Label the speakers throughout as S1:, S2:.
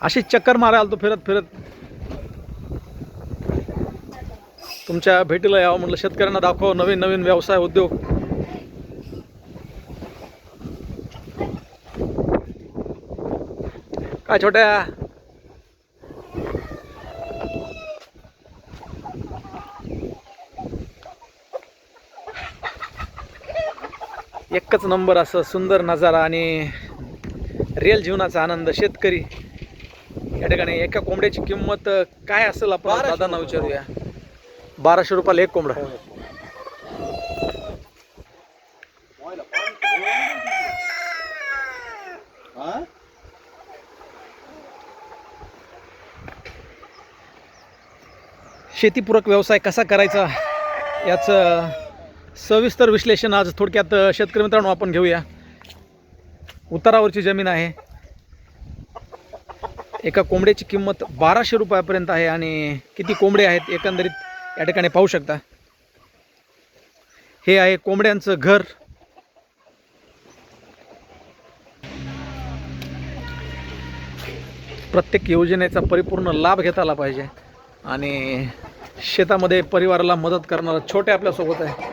S1: अशीच चक्कर मारायला तो फिरत फिरत तुमच्या भेटीला यावं म्हटलं. शेतकऱ्यांना दाखव नवीन नवीन व्यवसाय उद्योग. काय छोट्या एकच नंबर असं सुंदर नजारा आणि रिअल जीवनाचा आनंद. शेतकरी या ठिकाणी एका कोंबड्याची किंमत काय असेल आपण दादांना विचारूया. 1200 रुपयाला एक कोंबडा. शेतीपूरक व्यवसाय कसा करायचा याचं सविस्तर विश्लेषण आज थोडक्यात शेतकरी मित्रांनो आपण घेऊया. उतारावरची जमीन आहे. एका कोंबड्याची किंमत 1200 रुपयापर्यंत आहे आणि किती कोंबडे आहेत एकंदरीत या ठिकाणी पाहू शकता. हे आहे कोंबड्यांचं घर. प्रत्येक योजनेचा परिपूर्ण लाभ घेता आला पाहिजे आणि शेतामध्ये परिवाराला मदत करणारा छोटे आपल्यासोबत आहे.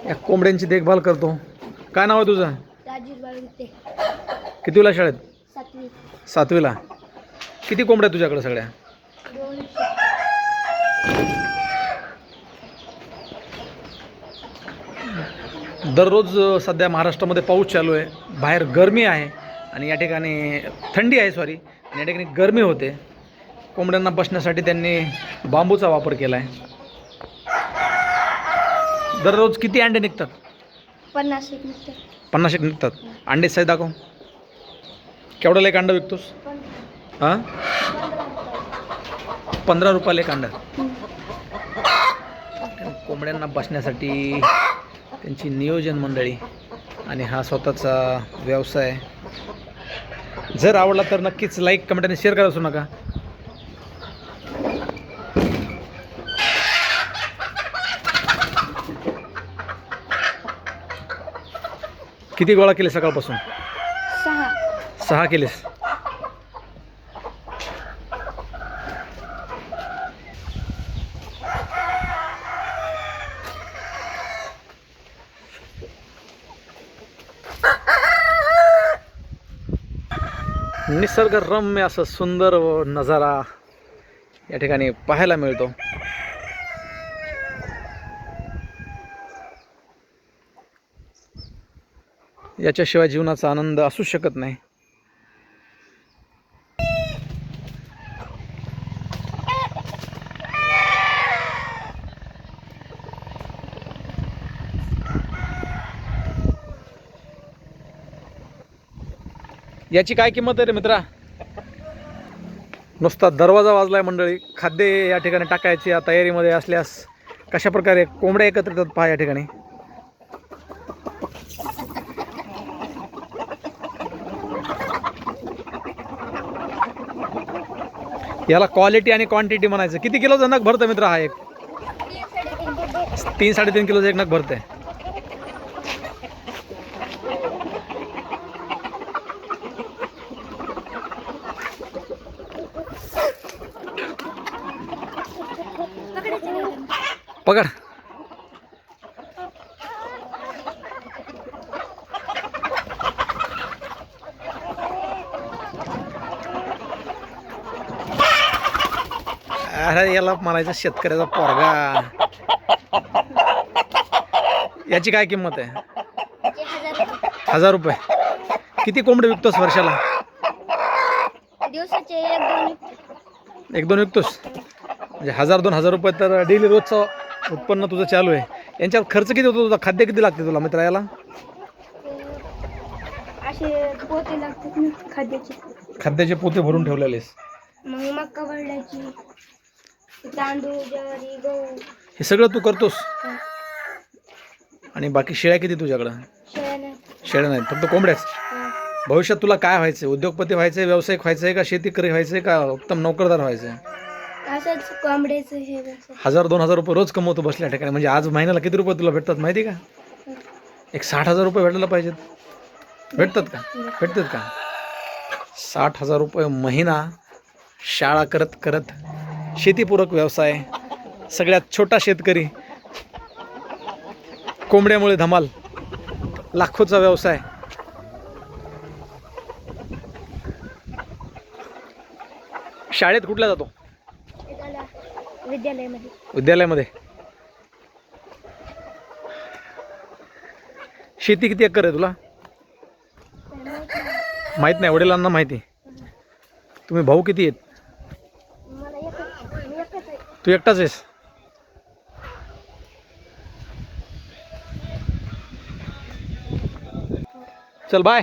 S1: या कोंबड्यांची देखभाल करतो. काय नाव आहे तुझं? कितवीला शाळेत? 7वीला. किती कोंबड्या तुझ्याकडे सगळ्या? दररोज सध्या महाराष्ट्रामध्ये पाऊस चालू आहे. बाहेर गरमी आहे आणि या ठिकाणी थंडी आहे आणि या ठिकाणी गरमी होते. कोंबड्यांना बसण्यासाठी त्यांनी बांबूचा वापर केला आहे. दररोज किती अंडे निघतात?
S2: 50 निघतात.
S1: 50 निघतात. अंडे साईज दाखव. केवढ्याला एक अंडा विकतोस? हां, 15 रुपयाला एक अंडा. कोंबड्यांना बसण्यासाठी त्यांची नियोजन मंडळी आणि हा स्वतःचा व्यवसाय. जर आवडला तर नक्कीच लाईक कमेंट आणि शेअर करा विसरू नका. किती गोळा केले सकाळपासून? 6 केलेस. निसर्गरम्य असं सुंदर नजारा या ठिकाणी पाहायला मिळतो. याच्याशिवाय जीवनाचा आनंद असू शकत नाही. याची काय किंमत आहे रे मित्रा? नुसता दरवाजा वाजलाय मंडळी. खाद्य या ठिकाणी टाकायची या तयारीमध्ये असल्यास कशा प्रकारे कोंबड्या एकत्र येतात पहा या ठिकाणी. याला क्वालिटी आणि क्वांटिटी म्हणायचं. किती किलोचा नग भरतं मित्र हा? एक 3-3.5 किलोचा एक नग भरतंय. पकड. अरे याला म्हणायचं शेतकऱ्याचा पोरगा. याची काय किंमत आहे? 1000 रुपये. किती कोंबडे विकतोस वर्षाला?
S2: दिवसाचे
S1: 1-2 विकतोस. म्हणजे 1000-2000 रुपये तर डेली रोजचं उत्पन्न तुझं चालू आहे. यांच्यात खर्च किती होतो तुझा? खाद्य किती लागते तुला मित्र याला?
S2: असे पोते लागतात ना खाद्याचे.
S1: खाद्याचे पोते भरून ठेवलेलेस.
S2: मग मका भरण्याची, तांदूळ, ज्वारी, गहू
S1: हे सगळं तू करतोस? आणि बाकी शेळ्या किती तुझ्याकडं? शेळ्या नाहीत, फक्त कोंबड्याच. भविष्यात तुला काय व्हायचं? उद्योगपती व्हायचंय, व्यावसायिक व्हायचंय का शेती व्हायचंय का उत्तम नोकरदार व्हायचंय?
S2: असंच कोंबड्याचं हे
S1: 1000-2000 रुपये रोज कमवतो बसल्या ठिकाणी. म्हणजे आज महिन्याला किती रुपये तुला भेटतात माहिती का? एक 60,000 रुपये भेटायला पाहिजेत. भेटतात का? भेटतात का? 60,000 रुपये महिना, शाळा करत करत शेतीपूरक व्यवसाय, सगळ्यात छोटा शेतकरी, कोंबड्यामुळे धमाल, लाखोचा व्यवसाय. शाळेत कुठला जातो?
S2: विद्यालयामध्ये.
S1: विद्यालयामध्ये. शेती किती एकर आहे तुला? माहित नाही, वडिलांना माहिती. तुम्ही भाऊ किती आहेत?
S2: मला मी एकच आहे.
S1: तू एकटाच आहेस? चल बाय.